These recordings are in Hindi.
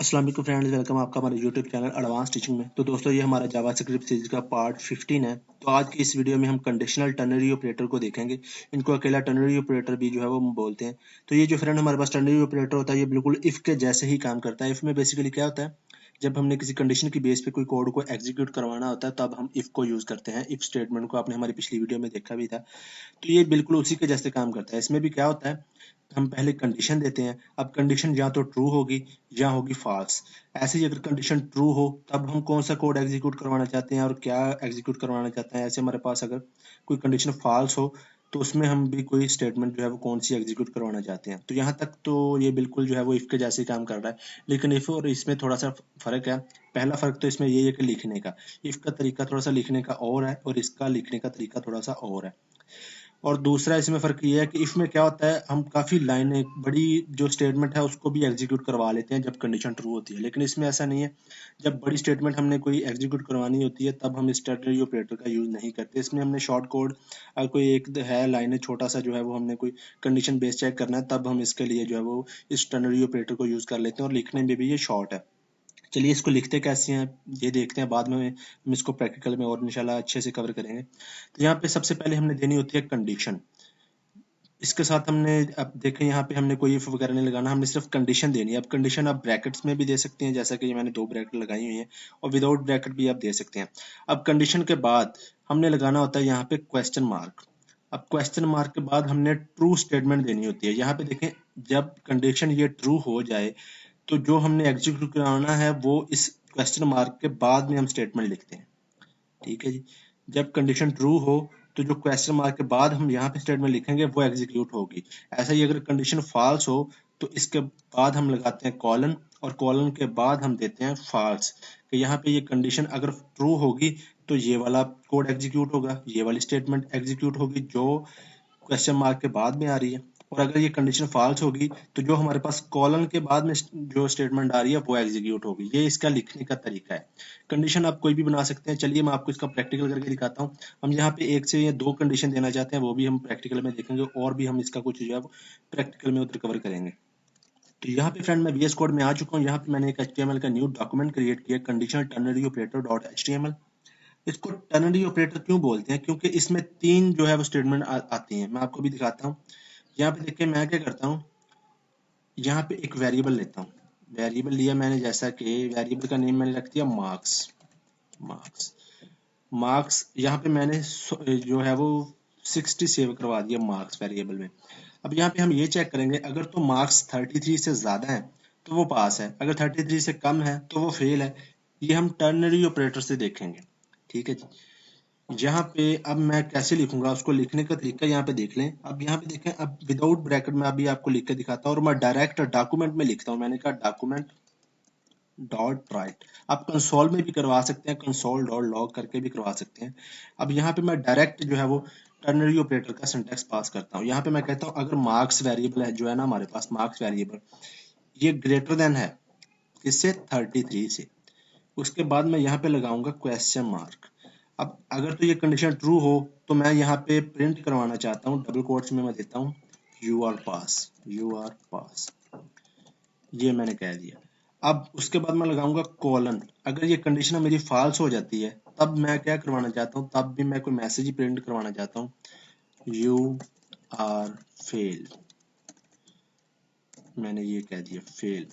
अस्सलाम वालेकुम फ्रेंड्स, वेलकम आपका हमारे यूट्यूब चैनल एडवांस टीचिंग में। तो दोस्तों, ये हमारा जावास्क्रिप्ट सीरीज का पार्ट 15 है। तो आज की इस वीडियो में हम कंडीशनल टर्नरी ऑपरेटर को देखेंगे। इनको अकेला टर्नरी ऑपरेटर भी जो है वो हम बोलते हैं। तो ये जो फ्रेंड हमारे पास टर्नरी ऑपरेटर होता है, ये बिल्कुल इफ के जैसे ही काम करता है। इफ में बेसिकली क्या होता है, जब हमने किसी कंडीशन की बेस पे कोई कोड को एग्जीक्यूट करवाना होता है तब हम इफ को यूज करते हैं। इफ स्टेटमेंट को आपने हमारी पिछली वीडियो में देखा भी था। तो ये बिल्कुल उसी के जैसे काम करता है। इसमें भी क्या होता है, हम पहले कंडीशन देते हैं। अब कंडीशन या तो ट्रू होगी या होगी फॉल्स। ऐसे ही अगर कंडीशन ट्रू हो तब हम कौन सा कोड एग्जीक्यूट करवाना चाहते हैं और क्या एग्जीक्यूट करवाना चाहते हैं। ऐसे हमारे पास अगर कोई कंडीशन फॉल्स हो तो उसमें हम भी कोई स्टेटमेंट जो है वो कौन सी एग्जीक्यूट करवाना चाहते हैं। तो यहाँ तक तो ये बिल्कुल जो है वो इफ के जैसे ही काम कर रहा है, लेकिन इफ और इसमें थोड़ा सा फर्क है। पहला फर्क तो इसमें ये है कि लिखने का, इफ का तरीका थोड़ा सा लिखने का और है और इसका लिखने का तरीका थोड़ा सा और है। और दूसरा इसमें फ़र्क ये है कि इफ में क्या होता है, हम काफ़ी लाइनें बड़ी जो स्टेटमेंट है उसको भी एग्जीक्यूट करवा लेते हैं जब कंडीशन ट्रू होती है, लेकिन इसमें ऐसा नहीं है। जब बड़ी स्टेटमेंट हमने कोई एग्जीक्यूट करवानी होती है तब हम इस टर्नरी ऑपरेटर का यूज़ नहीं करते। इसमें हमने शॉर्ट कोड कोई एक है लाइनें छोटा सा जो है वो हमने कोई कंडीशन बेस चेक करना है तब हम इसके लिए जो है वो इस टर्नरी ऑपरेटर को यूज़ कर लेते हैं, और लिखने में भी ये शॉर्ट है। चलिए इसको लिखते कैसे हैं ये देखते हैं, बाद में हम इसको प्रैक्टिकल में और इंशाल्लाह अच्छे से कवर करेंगे। तो यहाँ पे सबसे पहले हमने देनी होती है कंडीशन। इसके साथ हमने अब देखें यहाँ पे हमने कोई इफ वगैरह नहीं लगाना, हमने सिर्फ कंडीशन देनी है। अब कंडीशन आप ब्रैकेट्स में भी दे सकते हैं, जैसा कि ये मैंने 2 ब्रैकेट लगाई हुई हैं, और विदाउट ब्रैकेट भी आप दे सकते हैं। अब कंडीशन के बाद हमने लगाना होता है यहाँ पे क्वेश्चन मार्क। अब क्वेश्चन मार्क के बाद हमने ट्रू स्टेटमेंट देनी होती है। यहाँ पे देखें, जब कंडीशन ये ट्रू हो जाए तो जो हमने एग्जीक्यूट कराना है वो इस क्वेश्चन मार्क के बाद में हम स्टेटमेंट लिखते हैं। ठीक है जी। जब कंडीशन ट्रू हो तो जो क्वेश्चन मार्क के बाद हम यहाँ पे स्टेटमेंट लिखेंगे वो एग्जीक्यूट होगी। ऐसा ही अगर कंडीशन फॉल्स हो तो इसके बाद हम लगाते हैं कॉलन, और कॉलन के बाद हम देते हैं फॉल्स। कि यहाँ पे ये कंडीशन अगर ट्रू होगी तो ये वाला कोड एग्जीक्यूट होगा, ये वाली स्टेटमेंट एग्जीक्यूट होगी जो क्वेश्चन मार्क के बाद में आ रही है। और अगर ये कंडीशन फॉल्स होगी तो जो हमारे पास कॉलन के बाद में जो स्टेटमेंट आ रही है वो एग्जीक्यूट होगी। ये इसका लिखने का तरीका है। कंडीशन आप कोई भी बना सकते हैं। चलिए मैं आपको इसका प्रैक्टिकल करके दिखाता हूँ। हम यहाँ पे 1 से या 2 कंडीशन देना चाहते हैं, वो भी हम प्रैक्टिकल में देखेंगे, और भी हम इसका कुछ जो है वो प्रैक्टिकल में उधर कवर करेंगे। तो यहाँ पे फ्रेंड मैं VS कोड में आ चुका हूँ। यहाँ पे मैंने एक HTML का न्यू डॉक्यूमेंट क्रिएट किया, conditional ternary operator dot HTML। इसको टर्नरी ऑपरेटर क्यों बोलते हैं, क्योंकि इसमें 3 जो है वो स्टेटमेंट आती हैं। मैं आपको भी दिखाता हूँ। यहाँ पे देखिए मैं क्या करता हूँ, यहाँ पे एक वेरिएबल लेता हूँ। वेरिएबल लिया मैंने, जैसा कि वेरिएबल का नेम मैंने रख दिया मार्क्स। मार्क्स मार्क्स यहाँ पे मैंने जो है वो 60 सेव करवा दिया मार्क्स वेरिएबल में। अब यहाँ पे हम ये चेक करेंगे, अगर तो मार्क्स 33 से ज्यादा है तो वो पास है, अगर 33 से कम है तो वो फेल है। ये हम टर्नरी ऑपरेटर से देखेंगे। ठीक है जी। यहाँ पे अब मैं कैसे लिखूंगा, उसको लिखने का तरीका यहाँ पे देख लें। अब यहाँ पे देखें, अब विदाउट ब्रैकेट में अभी आपको लिख के दिखाता हूँ, और मैं डायरेक्ट डॉक्यूमेंट में लिखता हूँ। मैंने कहा डॉक्यूमेंट डॉट राइट। आप कंसोल में भी करवा सकते हैं, कंसोल डॉट लॉग करके भी करवा सकते हैं। अब यहाँ पे मैं डायरेक्ट जो है वो टर्नरी ऑपरेटर का सिंटैक्स पास करता हूँ। यहाँ पे मैं कहता हूँ अगर मार्क्स वेरिएबल है जो है ना हमारे पास, मार्क्स वेरिएबल ये ग्रेटर देन है किससे, 33 से, उसके बाद मैं यहाँ पे लगाऊंगा क्वेश्चन मार्क। अब अगर तो ये कंडीशन ट्रू हो तो मैं यहाँ पे प्रिंट करवाना चाहता हूँ, डबल कोट्स में मैं देता हूँ you are pass, you are pass. ये मैंने कह दिया। अब उसके बाद मैं लगाऊंगा कॉलन। अगर ये कंडीशन मेरी फॉल्स हो जाती है तब मैं क्या करवाना चाहता हूँ, तब भी मैं कोई मैसेज ही प्रिंट करवाना चाहता हूँ, यू आर फेल। मैंने ये कह दिया फेल।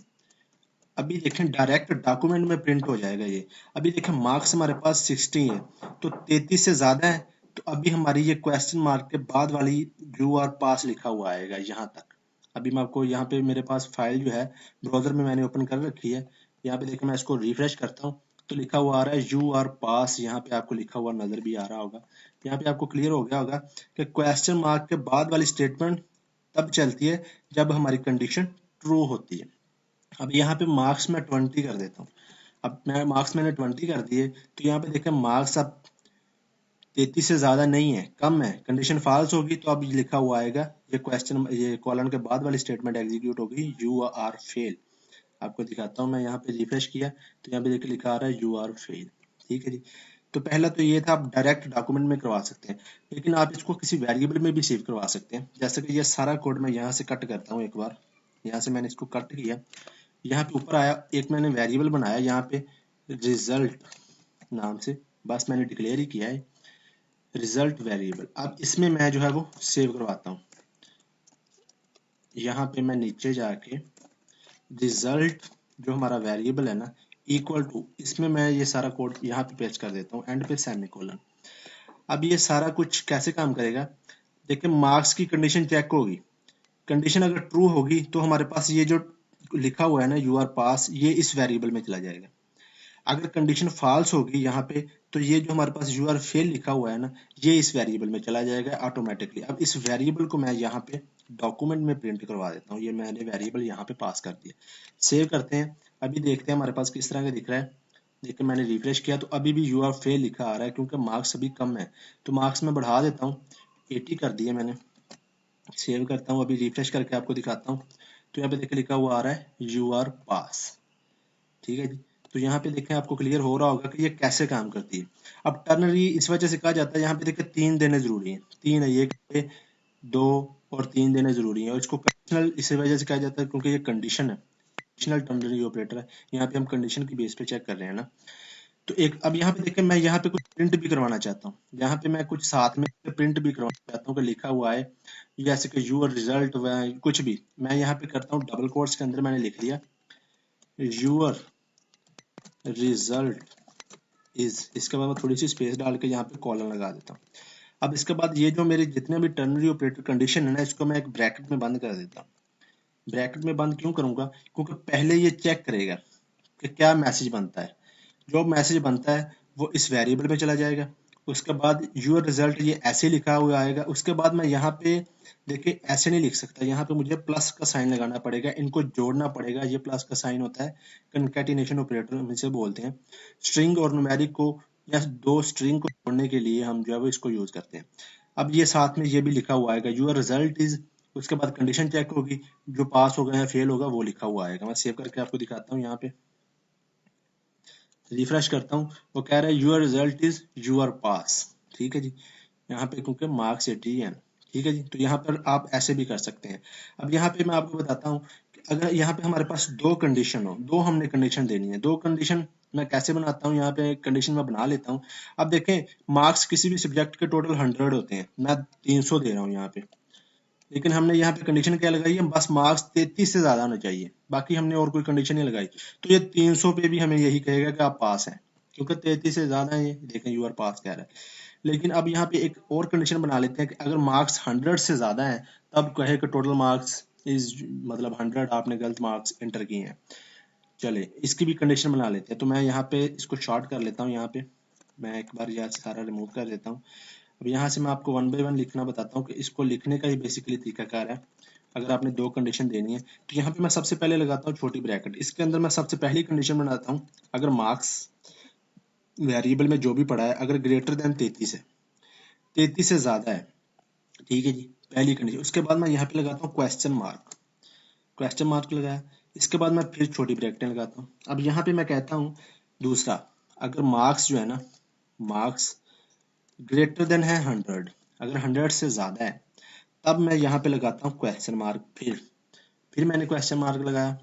अभी देखें डायरेक्ट डॉक्यूमेंट में प्रिंट हो जाएगा ये। अभी देखें मार्क्स हमारे पास 60 है तो 33 से ज्यादा है, तो अभी हमारी ये क्वेश्चन मार्क के बाद वाली यू आर पास लिखा हुआ आएगा यहाँ तक। अभी मैं आपको यहाँ पे मेरे पास फाइल जो है ब्राउजर में मैंने ओपन कर रखी है। यहाँ पे देखें मैं इसको रिफ्रेश करता हूँ तो लिखा हुआ आ रहा है यू आर पास। यहाँ पे आपको लिखा हुआ नजर भी आ रहा होगा। यहाँ पे आपको क्लियर हो गया होगा कि क्वेश्चन मार्क के बाद वाली स्टेटमेंट तब चलती है जब हमारी कंडीशन ट्रू होती है। अब यहाँ पे मार्क्स मैं 20 कर देता हूँ। अब मैं मार्क्स मैंने 20 कर दिए तो यहाँ पे देखें मार्क्स अब 33 से ज्यादा नहीं है, कम है। कंडीशन फॉल्स होगी तो अब लिखा हुआ आएगा, ये क्वेश्चन ये कॉलन के बाद वाली स्टेटमेंट एग्जीक्यूट होगी, यू आर फेल। आपको दिखाता हूँ, मैं यहाँ पे रिफ्रेश किया तो यहाँ पे देखिए लिखा आ रहा है यू आर फेल। ठीक है जी। तो पहला तो ये था, आप डायरेक्ट डॉक्यूमेंट में करवा सकते हैं, लेकिन आप इसको किसी वेरिएबल में भी सेव करवा सकते हैं। जैसे कि ये सारा कोड मैं यहाँ से कट करता हूँ एक बार। यहाँ से मैंने इसको कट किया, यहाँ पे ऊपर आया, एक मैंने वेरिएबल बनाया यहाँ पे रिजल्ट नाम से, बस मैंने डिक्लेयर ही किया है रिजल्ट वेरिएबल। अब इसमें मैं जो है वो सेव करवाता हूँ। यहाँ पे मैं नीचे जाके रिजल्ट जो हमारा वेरिएबल है ना इक्वल टू, इसमें मैं ये सारा कोड यहाँ पे पेस्ट कर देता हूँ, एंड पे सेमीकोलन। अब ये सारा कुछ कैसे काम करेगा, देखिए मार्क्स की कंडीशन चेक होगी, कंडीशन अगर ट्रू होगी तो हमारे पास ये जो लिखा हुआ है ना यू आर पास, ये इस वेरिएबल में चला जाएगा। अगर कंडीशन फॉल्स होगी यहाँ पे, तो ये जो हमारे पास यू आर फेल लिखा हुआ है ना, ये इस वेरिएबल में चला जाएगा ऑटोमेटिकली। अब इस वेरिएबल को मैं यहाँ पे डॉक्यूमेंट में प्रिंट करवा देता हूँ, ये मैंने वेरिएबल यहाँ पे पास कर दिया। सेव करते हैं, अभी देखते हैं हमारे पास किस तरह का दिख रहा है। देखिए मैंने रिफ्रेश किया तो अभी भी यू आर फेल लिखा आ रहा है, क्योंकि मार्क्स अभी कम है। तो मार्क्स में बढ़ा देता हूँ, 80 कर दिए मैंने। सेव करता हूँ, अभी रिफ्रेश करके आपको दिखाता हूँ। तो यहाँ पे देखिए लिखा हुआ आ रहा है यू आर पास। ठीक है जी। तो यहाँ पे देखें आपको क्लियर हो रहा होगा कि ये कैसे काम करती है। अब टर्नरी इस वजह से कहा जाता है, यहाँ पे देखिए 3 देने जरूरी है, 3 है, ये 2 और 3 देने जरूरी है। और इसको कंडीशनल इस वजह से कहा जाता है क्योंकि ये कंडीशन है, कंडीशनल टर्नरी ऑपरेटर है। यहाँ पे हम कंडीशन की बेस पे चेक कर रहे हैं ना। तो एक अब यहाँ पे देखें, मैं यहाँ पे कुछ प्रिंट भी करवाना चाहता हूँ, यहाँ पे मैं कुछ साथ में प्रिंट भी करवाना चाहता हूँ कि लिखा हुआ है जैसे कि यूर रिजल्ट, कुछ भी मैं यहाँ पे करता हूँ, डबल कोट्स के अंदर मैंने लिख लिया यूर रिजल्ट इज, इसके बाद मैं थोड़ी सी स्पेस डाल के यहाँ पे कॉलन लगा देता हूँ। अब इसके बाद ये जो मेरे जितने भी टर्नरी ऑपरेटर कंडीशन है ना, इसको मैं एक ब्रैकेट में बंद कर देता हूँ। ब्रैकेट में बंद क्यों करूंगा, क्योंकि पहले ये चेक करेगा कि क्या मैसेज बनता है। जो मैसेज बनता है वो इस वेरिएबल में चला जाएगा। उसके बाद यूर रिजल्ट ये ऐसे लिखा हुआ आएगा। उसके बाद मैं यहाँ पे देखिए ऐसे नहीं लिख सकता, यहाँ पे मुझे प्लस का साइन लगाना पड़ेगा, इनको जोड़ना पड़ेगा। ये प्लस का साइन होता है कंकैटिनेशन ऑपरेटर हम इसे बोलते हैं। स्ट्रिंग और न्यूमेरिक को या दो स्ट्रिंग को जोड़ने के लिए हम जो है वो इसको यूज करते हैं। अब ये साथ में ये भी लिखा हुआ आएगा यूर रिजल्ट इज, उसके बाद कंडीशन चेक होगी, जो पास होगा या फेल होगा वो लिखा हुआ आएगा। मैं सेव करके आपको दिखाता हूँ, यहाँ पे रिफ्रेश करता हूँ, वो कह रहा है your result is you are pass. ठीक है जी, यहाँ पे क्योंकि मार्क्स 80 है। ठीक है जी, तो यहाँ पर आप ऐसे भी कर सकते हैं। अब यहाँ पे मैं आपको बताता हूँ कि अगर यहाँ पे हमारे पास दो कंडीशन हो, दो हमने कंडीशन देनी है, दो कंडीशन मैं कैसे बनाता हूँ, यहाँ पे कंडीशन मैं बना लेता हूँ। अब देखें मार्क्स किसी भी सब्जेक्ट के टोटल 100 होते हैं, मैं 300 दे रहा हूँ यहाँ पे, लेकिन हमने यहाँ पे कंडीशन क्या लगाई है, बस मार्क्स 33 से ज्यादा होना चाहिए, बाकी हमने और कोई कंडीशन नहीं लगाई। तो ये 300 पे भी हमें यही कहेगा कि आप पास हैं, क्योंकि 33 से ज्यादा है। ये देखें यू आर पास कह रहा है। लेकिन अब यहाँ पे एक और कंडीशन बना लेते हैं कि अगर मार्क्स 100 से ज्यादा है तब कहे कि टोटल मार्क्स इज, मतलब 100 आपने गलत मार्क्स एंटर किए हैं। चले इसकी भी कंडीशन बना लेते हैं। तो मैं यहाँ पे इसको शॉर्ट कर लेता हूँ, यहाँ पे मैं एक बार यहाँ से सारा रिमूव कर देता हूँ। अब यहाँ से मैं आपको 1 बाय 1 लिखना बताता हूँ कि इसको लिखने का ही बेसिकली तरीकाकार है। अगर आपने दो कंडीशन देनी है तो यहाँ पे मैं सबसे पहले लगाता हूँ छोटी ब्रैकेट, इसके अंदर मैं सबसे पहली कंडीशन बनाता हूँ, अगर मार्क्स वेरिएबल में जो भी पड़ा है अगर ग्रेटर देन 33 है, 33 से ज्यादा है, ठीक है जी, पहली कंडीशन। उसके बाद मैं यहाँ पे लगाता हूँ क्वेश्चन मार्क, क्वेश्चन मार्क लगाया, इसके बाद मैं फिर छोटी ब्रैकेटें लगाता हूँ। अब यहाँ पे मैं कहता हूँ दूसरा, अगर मार्क्स जो है ना, मार्क्स ग्रेटर देन है 100, अगर 100 से ज्यादा है तब मैं यहाँ पे लगाता हूँ क्वेश्चन मार्क। फिर मैंने क्वेश्चन मार्क लगाया।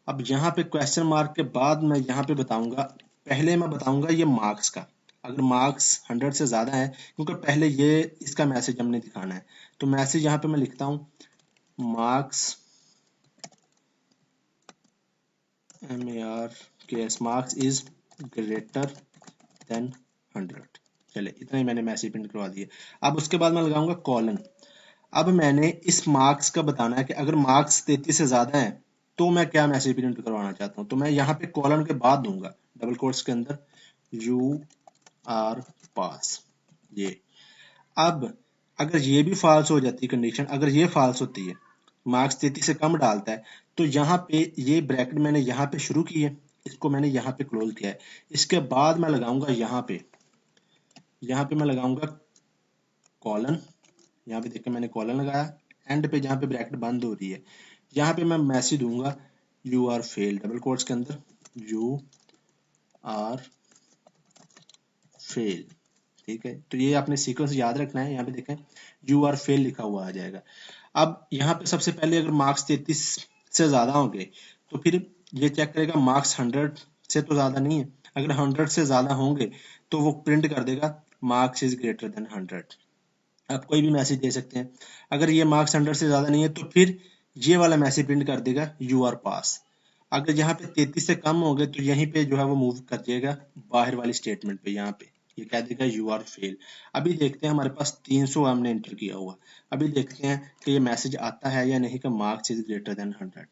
अब यहाँ पे क्वेश्चन मार्क के बाद मैं यहाँ पे बताऊंगा, पहले मैं बताऊंगा ये मार्क्स का, अगर मार्क्स 100 से ज्यादा है, क्योंकि पहले ये इसका मैसेज हमने दिखाना है। तो मैसेज यहाँ पे मैं लिखता हूँ marks marks is greater than 100। चले इतना ही मैंने मैसेज प्रिंट करवा दिया। अब उसके बाद मैं लगाऊंगा कॉलन। अब मैंने इस मार्क्स का बताना है कि अगर मार्क्स 33 से ज्यादा है तो मैं क्या मैसेज प्रिंट करवाना चाहता हूँ। तो मैं यहाँ पे कॉलन के बाद दूंगा डबल कोट्स के अंदर यू आर पास। ये अब अगर ये भी फॉल्स हो जाती है कंडीशन, अगर ये फॉल्स होती है, मार्क्स 33 से कम डालता है, तो यहाँ पे ये ब्रैकेट मैंने यहाँ पे शुरू की है, इसको मैंने यहाँ पे क्लोज किया है। इसके बाद मैं लगाऊंगा यहाँ पे मैं लगाऊंगा कॉलन। यहाँ पे देखिए मैंने कॉलन लगाया, एंड पे जहाँ पे ब्रैकेट बंद हो रही है यहाँ पे मैं मैसेज दूंगा you are fail, double quotes के अंदर यू आर फेल। ठीक है, तो ये आपने सीक्वेंस याद रखना है। यहाँ पे देखें यू आर फेल लिखा हुआ आ जाएगा। अब यहाँ पे सबसे पहले अगर मार्क्स 33 से ज्यादा होंगे तो फिर ये चेक करेगा मार्क्स 100 से तो ज़्यादा नहीं है। अगर 100 से ज़्यादा होंगे तो वो प्रिंट कर देगा मार्क्स इज ग्रेटर देन 100। आप कोई भी मैसेज दे सकते हैं। अगर ये मार्क्स 100 से ज़्यादा नहीं है तो फिर ये वाला मैसेज प्रिंट कर देगा यू आर पास। अगर यहाँ पे 33 से कम हो गए तो यहीं पे जो है वो मूव कर जाएगा बाहर वाली स्टेटमेंट पे, यहाँ पे ये कह देगा यू आर फेल। अभी देखते हैं, हमारे पास 300 हमने एंटर किया हुआ। अभी देखते हैं कि ये मैसेज आता है या नहीं कि marks is greater than 100।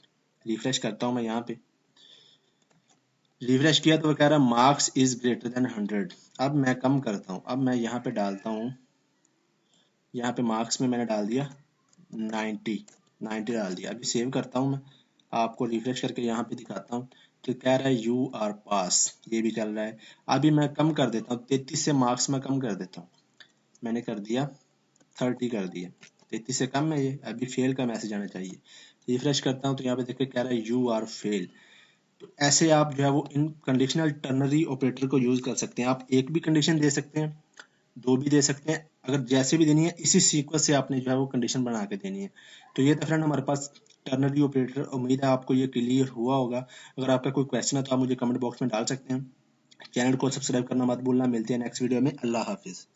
Refresh करता हूँ मैं, यहाँ पे रिफ्रेश किया तो वो कह रहा है मार्क्स इज ग्रेटर देन 100। अब मैं कम करता हूँ, अब मैं यहाँ पे डालता हूँ, यहाँ पे मार्क्स में मैंने डाल दिया 90 डाल दिया। अभी सेव करता हूँ मैं, आपको रिफ्रेश करके यहाँ पे दिखाता हूँ तो कह रहा है यू आर पास, ये भी चल रहा है। अभी मैं कम कर देता हूँ, 33 से मार्क्स में कम कर देता हूँ, मैंने कर दिया 30 कर दिया। 33 से कम है ये, अभी फेल का मैसेज आना चाहिए। रिफ्रेश करता हूँ तो यहाँ पे देखिए कह रहा है यू आर फेल। तो ऐसे आप जो है वो इन कंडीशनल टर्नरी ऑपरेटर को यूज कर सकते हैं। आप एक भी कंडीशन दे सकते हैं, दो भी दे सकते हैं, अगर जैसे भी देनी है इसी सीक्वेंस से आपने जो है वो कंडीशन बना के देनी है। तो ये था फ्रेंड हमारे पास टर्नरी ऑपरेटर। उम्मीद है आपको ये क्लियर हुआ होगा। अगर आपका कोई क्वेश्चन है तो आप मुझे कमेंट बॉक्स में डाल सकते हैं। चैनल को सब्सक्राइब करना मत भूलना। मिलते हैं नेक्स्ट वीडियो में। अल्लाह हाफिज।